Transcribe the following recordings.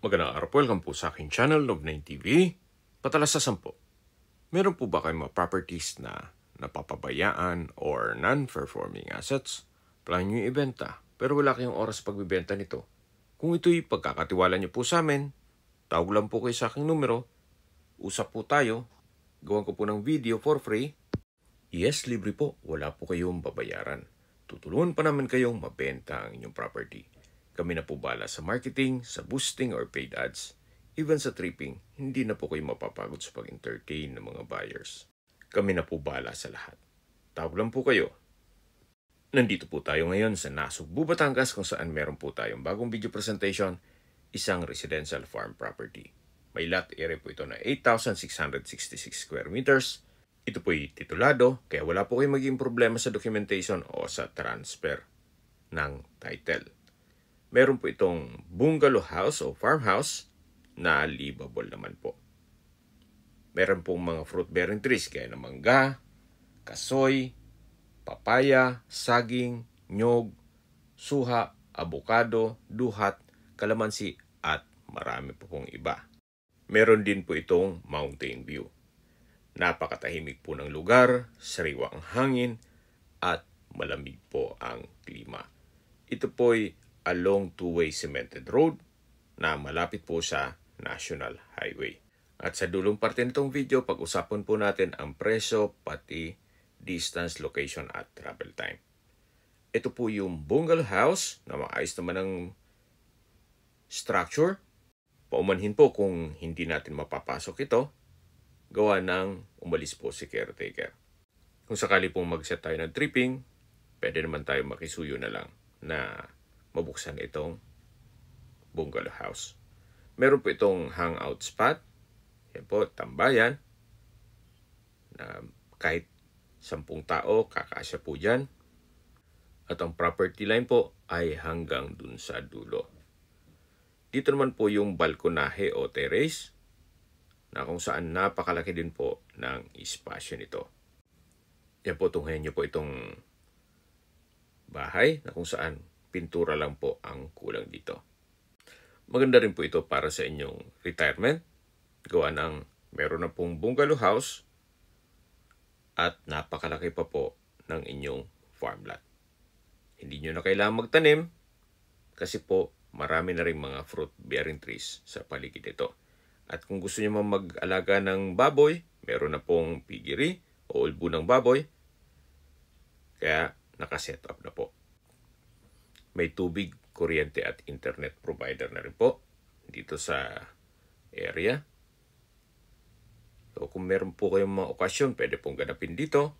Magandang araw po, welcome po sa aking channel, Love9 TV. Patalas sa 10. Meron po ba kayong mga properties na napapabayaan or non-performing assets? Plan nyo yung ibenta, pero wala kayong oras pagbibenta nito. Kung ito'y pagkakatiwala nyo po sa amin, tawag lang po kayo sa aking numero, usap po tayo, gawan ko po ng video for free. Yes, libre po, wala po kayong babayaran. Tutulungan pa namin kayong mabenta ang inyong property. Kami na po bala sa marketing, sa boosting or paid ads. Even sa tripping, hindi na po kayo mapapagod sa pag-entertain ng mga buyers. Kami na po bala sa lahat. Tawag lang po kayo. Nandito po tayo ngayon sa Nasugbu, Batangas kung saan meron po tayong bagong video presentation, isang residential farm property. May lot area po ito na 8,666 square meters. Ito po'y titulado, kaya wala po kayong maging problema sa documentation o sa transfer ng title. Meron po itong bungalow house o farmhouse na livable naman po. Meron pong mga fruit-bearing trees gaya ng mangga, kasoy, papaya, saging, nyog, suha, abokado, duhat, kalamansi at marami po pong iba. Meron din po itong mountain view. Napakatahimik po ng lugar, sariwa ang hangin at malamig po ang klima. Ito po'y along two-way cemented road na malapit po sa National Highway. At sa dulong parte nitong video, pag-usapan po natin ang presyo, pati distance, location at travel time. Ito po yung bungalow house na maayos naman ang structure. Paumanhin po kung hindi natin mapapasok ito, gawa ng umalis po si caretaker. Kung sakali pong mag-set tayo ng tripping, pwede naman tayo makisuyo na lang na mabuksan itong bungalow house. Meron po itong hangout spot. Yan po, tambayan. Na kahit 10 tao, kakasya po dyan. At ang property line po ay hanggang dun sa dulo. Dito naman po yung balkonahe o terrace na kung saan napakalaki din po ng espasyo nito. Yan po, tunghayan nyo po itong bahay na kung saan pintura lang po ang kulang dito. Maganda rin po ito para sa inyong retirement. Gawa ng meron na pong bungalow house at napakalaki pa po ng inyong farm lot. Hindi nyo na kailangan magtanim kasi po marami na rin mga fruit-bearing trees sa paligid nito. At kung gusto nyo mag-alaga ng baboy, meron na pong piggery o ulbo ng baboy. Kaya nakaset up na po. May tubig, kuryente at internet provider na rin po dito sa area. So kung meron po kayong mga okasyon, pwede pong ganapin dito.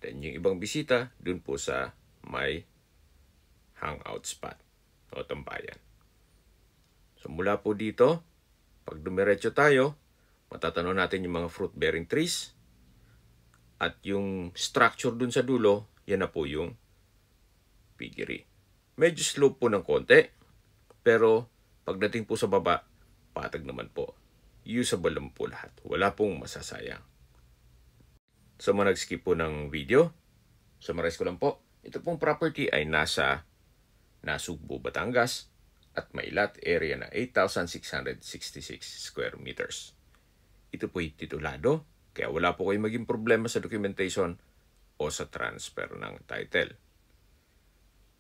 Then yung ibang bisita, dun po sa may hangout spot o tambayan. So mula po dito, pag dumiretso tayo, matatanaw natin yung mga fruit-bearing trees. At yung structure dun sa dulo, yan na po yung piggery. Medyo slope po ng konti, pero pagdating po sa baba, patag naman po. Usable naman po lahat. Wala pong masasayang. So mga nag-skip po ng video, summarize ko lang po. Ito pong property ay nasa Nasugbu, Batangas at may lot area na 8,666 square meters. Ito po'y titulado, kaya wala po kayong maging problema sa documentation o sa transfer ng title.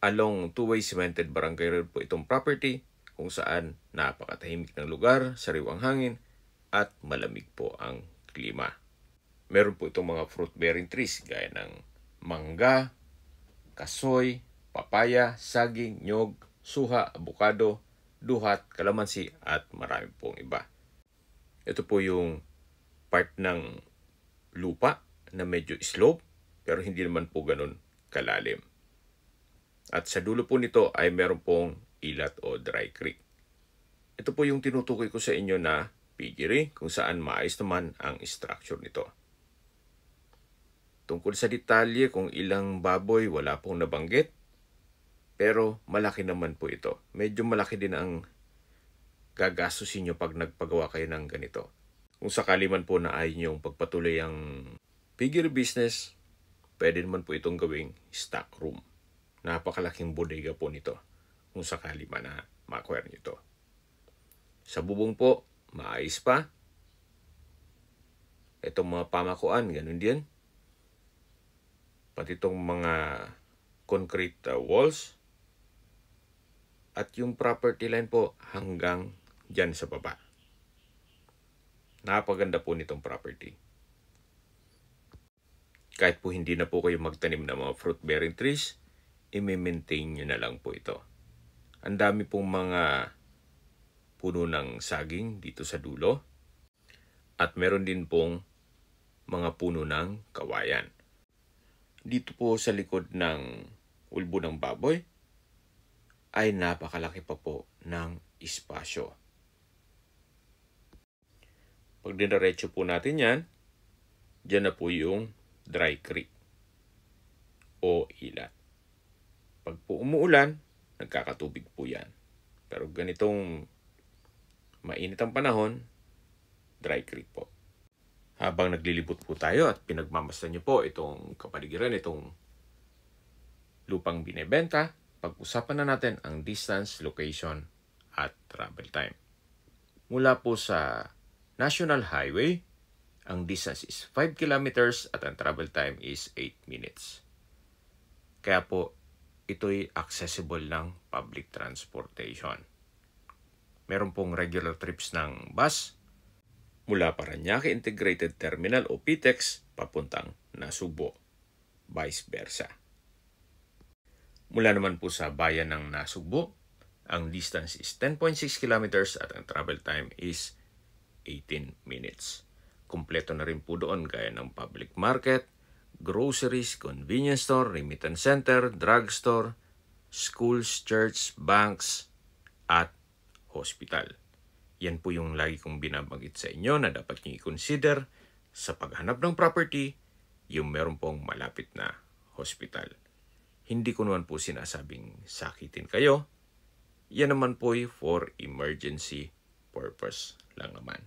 Along two-way cemented barangay road po itong property kung saan napakatahimik ng lugar, sariwang hangin at malamig po ang klima. Meron po itong mga fruit-bearing trees gaya ng mangga, kasoy, papaya, saging, nyog, suha, abokado, duhat, kalamansi at marami pong iba. Ito po yung part ng lupa na medyo slope pero hindi naman po ganun kalalim. At sa dulo po nito ay meron pong ilat o dry creek. Ito po yung tinutukoy ko sa inyo na piggery kung saan maayos naman ang structure nito. Tungkol sa detalye kung ilang baboy, wala pong nabanggit. Pero malaki naman po ito. Medyo malaki din ang gagastusin nyo pag nagpagawa kayo ng ganito. Kung sakali man po na ayaw nyo pagpatuloy ang piggery business, pwede naman po itong gawing stock room. Napakalaking bodega po nito kung sakali man na ma-acquire nyo ito. Sa bubong po, maayos pa. Itong mga pamakuan, ganun din. Pati itong mga concrete walls. At yung property line po hanggang dyan sa baba. Napaganda po nitong property. Kahit po hindi na po kayo magtanim ng mga fruit-bearing trees, i-maintain nyo na lang po ito. Ang dami pong mga puno ng saging dito sa dulo. At meron din pong mga puno ng kawayan. Dito po sa likod ng ulbo ng baboy, ay napakalaki pa po ng espasyo. Pag dinaretso po natin yan, dyan na po yung dry creek o ilat. Pag po umuulan, nagkakatubig po yan. Pero ganitong mainit ang panahon, dry creek po. Habang naglilibot po tayo at pinagmamasdan nyo po itong kapaligiran, itong lupang binebenta, pag-usapan na natin ang distance, location, at travel time. Mula po sa National Highway, ang distance is 5 kilometers at ang travel time is 8 minutes. Kaya po, ito'y accessible ng public transportation. Meron pong regular trips ng bus mula Parañaque Integrated Terminal o PTEX papuntang Nasugbo, vice versa. Mula naman po sa bayan ng Nasugbo, ang distance is 10.6 kilometers at ang travel time is 18 minutes. Kompleto na rin po doon gaya ng public market, groceries, convenience store, remittance center, drugstore, schools, church, banks, at hospital. Yan po yung lagi kong binabanggit sa inyo na dapat nyo i-consider sa paghanap ng property, yung meron pong malapit na hospital. Hindi ko naman po sinasabing sakitin kayo. Yan naman po for emergency purpose lang naman.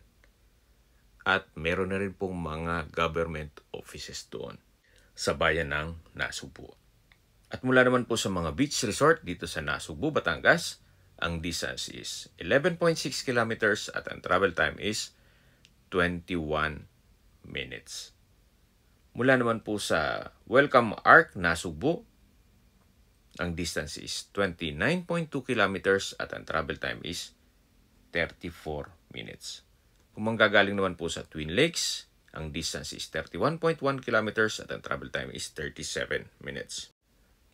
At meron na rin pong mga government offices doon sa bayan ng Nasugbo. At mula naman po sa mga beach resort dito sa Nasugbo, Batangas, ang distance is 11.6 kilometers at ang travel time is 21 minutes. Mula naman po sa Welcome Arc, Nasugbo, ang distance is 29.2 kilometers at ang travel time is 34 minutes. Kung manggagaling naman po sa Twin Lakes, ang distance is 31.1 kilometers at ang travel time is 37 minutes.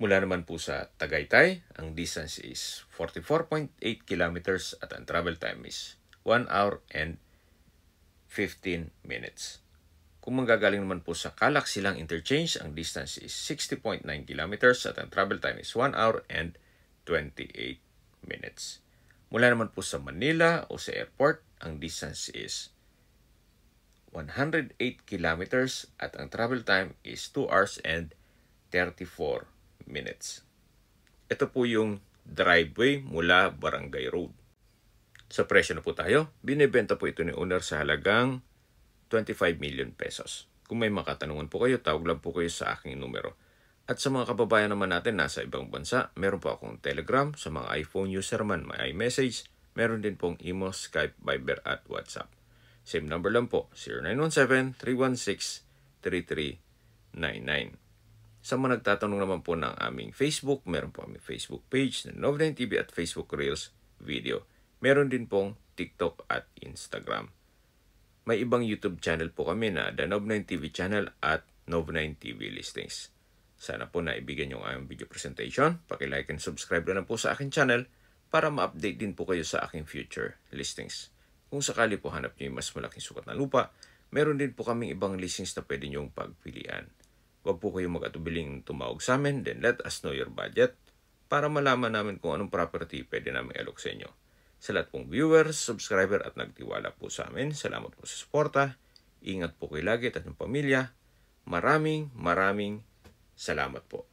Mula naman po sa Tagaytay, ang distance is 44.8 kilometers at ang travel time is 1 hour and 15 minutes. Kung manggagaling naman po sa Calac Silang Interchange, ang distance is 60.9 kilometers at ang travel time is 1 hour and 28 minutes. Mula naman po sa Manila o sa airport, ang distance is 108 kilometers at ang travel time is 2 hours and 34 minutes. Ito po yung driveway mula Barangay Road. Sa presyo na po tayo, binibenta po ito ni owner sa halagang 25 million pesos. Kung may makatanungan po kayo, tawag lang po kayo sa aking numero. At sa mga kababayan naman natin nasa ibang bansa, meron po akong Telegram. Sa mga iPhone user man, may iMessage. Meron din pong Imo, Skype, Viber at WhatsApp. Same number lang po, 0917-316-3399. Sa mga nagtatanong naman po ng aming Facebook, meron po aming Facebook page na Nov9 TV at Facebook Reels video. Meron din pong TikTok at Instagram. May ibang YouTube channel po kami na The Nov9 TV channel at Nov9 TV listings. Sana po naibigyan yung aming video presentation. Paki-like and subscribe na po sa aking channel para ma-update din po kayo sa aking future listings. Kung sakali po hanap nyo yung mas malaking sukat na lupa, meron din po kaming ibang listings na pwede nyong pagpilian. Huwag po kayong mag-atubiling tumawag sa amin, then let us know your budget para malaman namin kung anong property pwede namin alok sa inyo. Sa lahat pong viewers, subscriber at nagtiwala po sa amin, salamat po sa suporta. Ingat po kayo lagi at inyong pamilya. Maraming salamat po.